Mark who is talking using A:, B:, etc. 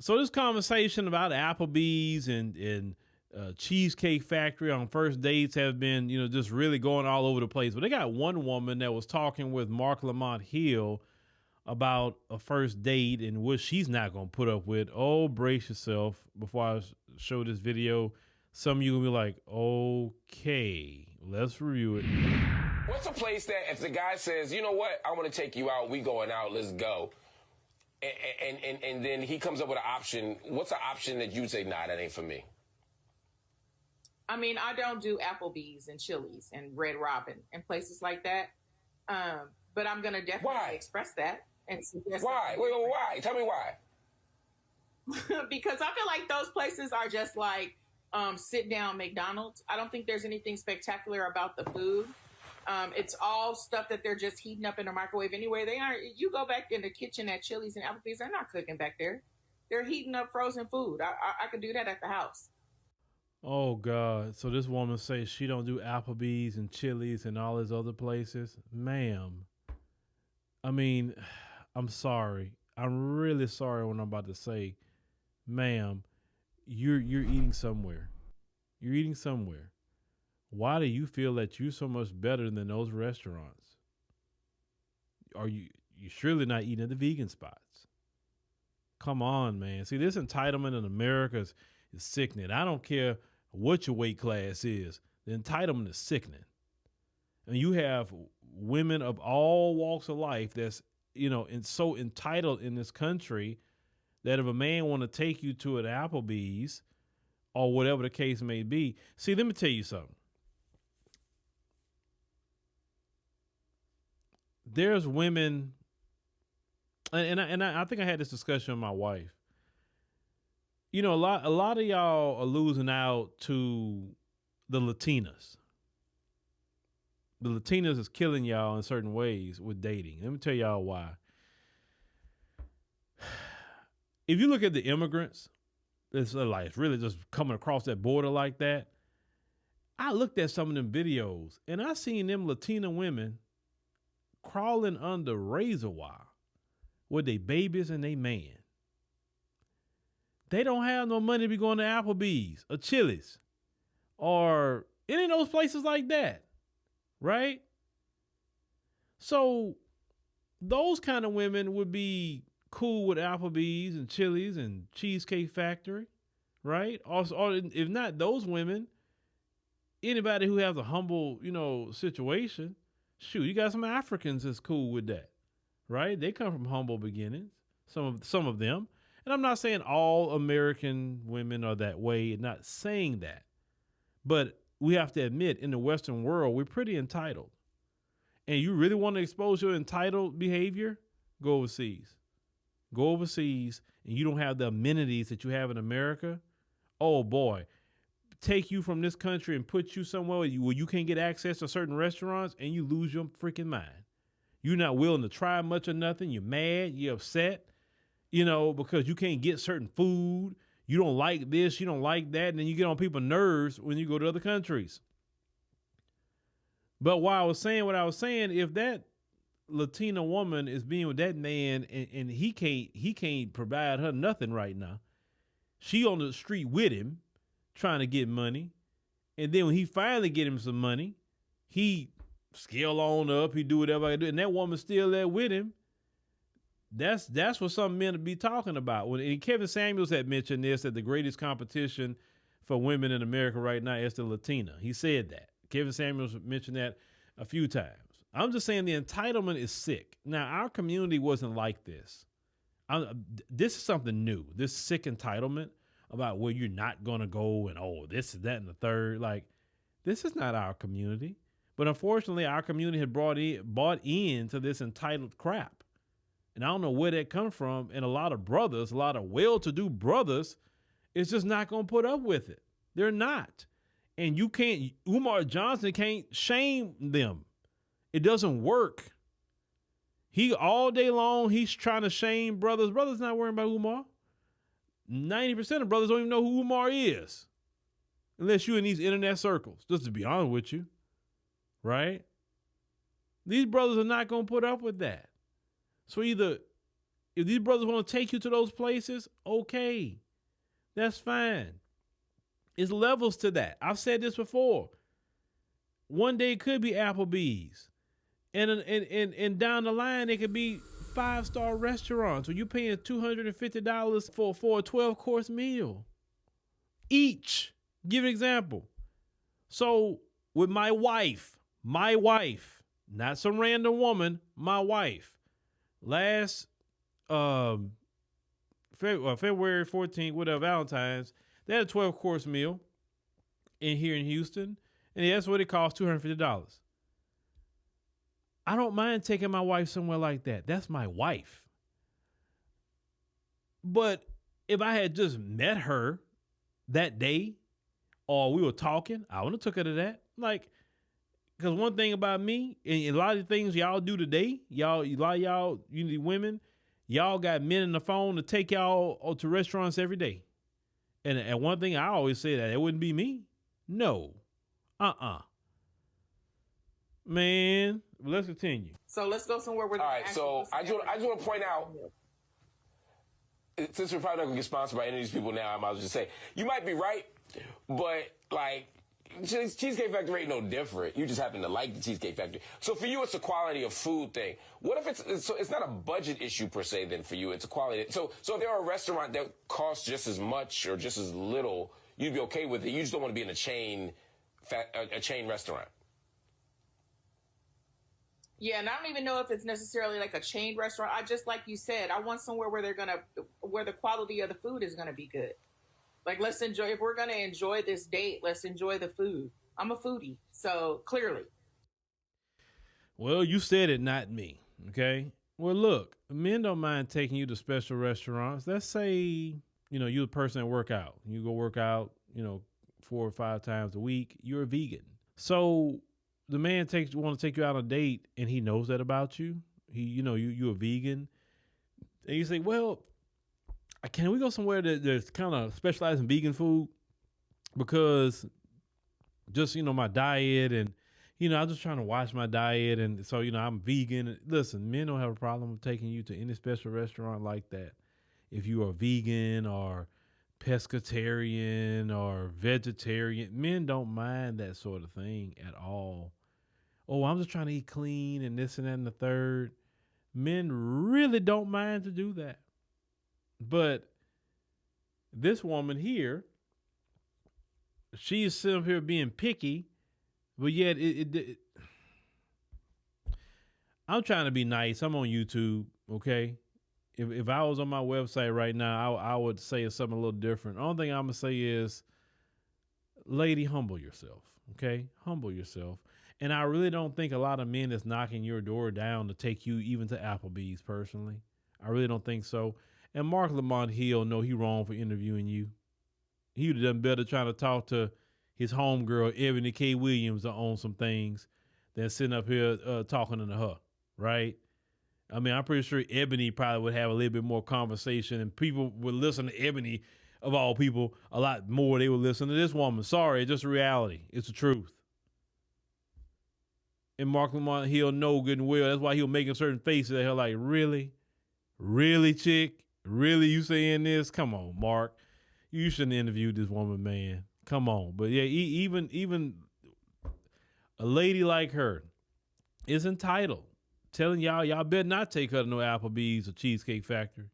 A: So this conversation about Applebee's and Cheesecake Factory on first dates have been, just really going all over the place. But they got one woman that was talking with Mark Lamont Hill about a first date and what she's not going to put up with. Oh, brace yourself. Before I show this video, some of you will be like, okay, let's review it.
B: What's a place that if the guy says, you know what, I want to take you out, we going out, let's go. And then he comes up with an option. What's an option that you'd say, nah, that ain't for me?
C: I mean, I don't do Applebee's and Chili's and Red Robin and places like that. But I'm going to definitely express that. And suggest
B: why? Wait, why? Tell me why.
C: Because I feel like those places are just like sit down McDonald's. I don't think there's anything spectacular about the food. It's all stuff that they're just heating up in the microwave anyway. They aren't. You go back in the kitchen at Chili's and Applebee's, they're not cooking back there. They're heating up frozen food. I could do that at the house.
A: Oh God! So this woman says she don't do Applebee's and Chili's and all these other places, ma'am. I mean, I'm sorry. I'm really sorry what I'm about to say, ma'am. You're eating somewhere. You're eating somewhere. Why do you feel that you're so much better than those restaurants? Are you surely not eating at the vegan spots? Come on, man. See, this entitlement in America is sickening. I don't care what your weight class is. The entitlement is sickening. And you have women of all walks of life that's, and so entitled in this country that if a man want to take you to an Applebee's or whatever the case may be. See, let me tell you something. There's women, and I think I had this discussion with my wife. A lot of y'all are losing out to the Latinas. The Latinas is killing y'all in certain ways with dating. Let me tell y'all why. If you look at the immigrants, it's really just coming across that border like that. I looked at some of them videos and I seen them Latina women crawling under razor wire with their babies and their man. They don't have no money to be going to Applebee's or Chili's or any of those places like that. Right? So those kind of women would be cool with Applebee's and Chili's and Cheesecake Factory. Right? Or if not those women, anybody who has a humble, situation, shoot, you got some Africans that's cool with that, right? They come from humble beginnings, some of them. And I'm not saying all American women are that way, not saying that. But we have to admit, in the Western world, we're pretty entitled. And you really want to expose your entitled behavior? Go overseas. Go overseas, and you don't have the amenities that you have in America. Oh, boy. Take you from this country and put you somewhere where you can't get access to certain restaurants and you lose your freaking mind. You're not willing to try much or nothing. You're mad. You're upset, because you can't get certain food. You don't like this. You don't like that. And then you get on people's nerves when you go to other countries. But while I was saying what I was saying, if that Latina woman is being with that man and he can't provide her nothing right now, she on the street with him, trying to get money. And then when he finally get him some money, he scale on up, he do whatever I do. And that woman's still there with him. That's what some men would be talking about. And Kevin Samuels had mentioned this, that the greatest competition for women in America right now is the Latina. He said that. Kevin Samuels mentioned that a few times. I'm just saying the entitlement is sick. Now, our community wasn't like this. This is something new, this sick entitlement about where you're not going to go and, this is that and the third. Like, this is not our community. But unfortunately, our community had bought into this entitled crap. And I don't know where that comes from. And a lot of well-to-do brothers is just not going to put up with it. They're not. And Umar Johnson can't shame them. It doesn't work. All day long, he's trying to shame brothers. Brothers not worrying about Umar. 90% of brothers don't even know who Umar is. Unless you're in these internet circles, just to be honest with you. Right? These brothers are not going to put up with that. So either If these brothers want to take you to those places, okay, that's fine. It's levels to that. I've said this before. One day it could be Applebee's, and down the line it could be 5-star restaurants where you're paying $250 for a 12-course meal each. Give an example. So with my wife, not some random woman, my wife, last February 14th, whatever, Valentine's, they had a 12-course meal here in Houston, and that's what it cost, $250. I don't mind taking my wife somewhere like that. That's my wife. But if I had just met her that day, or we were talking, I wouldn't have took her to that. Like, because one thing about me, and a lot of the things y'all do today, a lot of y'all, you need women, y'all got men on the phone to take y'all to restaurants every day. And one thing I always say that it wouldn't be me. No. Man, let's continue.
C: So let's go somewhere where.
B: All right, so I just want to point out, since we're probably not going to get sponsored by any of these people now, I might as well just say, you might be right, but like, Cheesecake Factory ain't no different. You just happen to like the Cheesecake Factory. So for you, it's a quality of food thing. What if it's not a budget issue per se then for you? It's a quality. So if there are a restaurant that costs just as much or just as little, you'd be okay with it. You just don't want to be in a chain restaurant.
C: Yeah, and I don't even know if it's necessarily like a chain restaurant. I just, like you said, I want somewhere where where the quality of the food is gonna be good. Like, let's enjoy. If we're gonna enjoy this date, let's enjoy the food. I'm a foodie, so clearly.
A: Well, you said it, not me. Okay. Well, look, men don't mind taking you to special restaurants. Let's say, you're the person that work out. You go work out, 4 or 5 times a week. You're a vegan. So the man want to take you out on a date, and he knows that about you. You're a vegan, and you say, well, can we go somewhere that's kind of specialized in vegan food? Because just, my diet and, I'm just trying to watch my diet. And so, I'm vegan. Listen, men don't have a problem with taking you to any special restaurant like that. If you are vegan or pescatarian or vegetarian, men don't mind that sort of thing at all. Oh, I'm just trying to eat clean and this and that and the third. Men really don't mind to do that. But this woman here, she is sitting here being picky, but yet I'm trying to be nice. I'm on YouTube, okay? If I was on my website right now, I would say something a little different. The only thing I'm going to say is, lady, humble yourself, okay? Humble yourself. And I really don't think a lot of men is knocking your door down to take you even to Applebee's, personally. I really don't think so. And Mark Lamont Hill, know he wrong for interviewing you. He would have done better trying to talk to his homegirl, Ebony K. Williams, on some things than sitting up here talking to her, right? I mean, I'm pretty sure Ebony probably would have a little bit more conversation, and people would listen to Ebony, of all people, a lot more. They would listen to this woman. Sorry, it's just reality. It's the truth. And Mark Lamont Hill know good and well. That's why he was making certain faces at her like, really? Really, chick? Really, you saying this? Come on, Mark. You shouldn't interview this woman, man. Come on. But yeah, even a lady like her is entitled. Telling y'all better not take her to no Applebee's or Cheesecake Factory.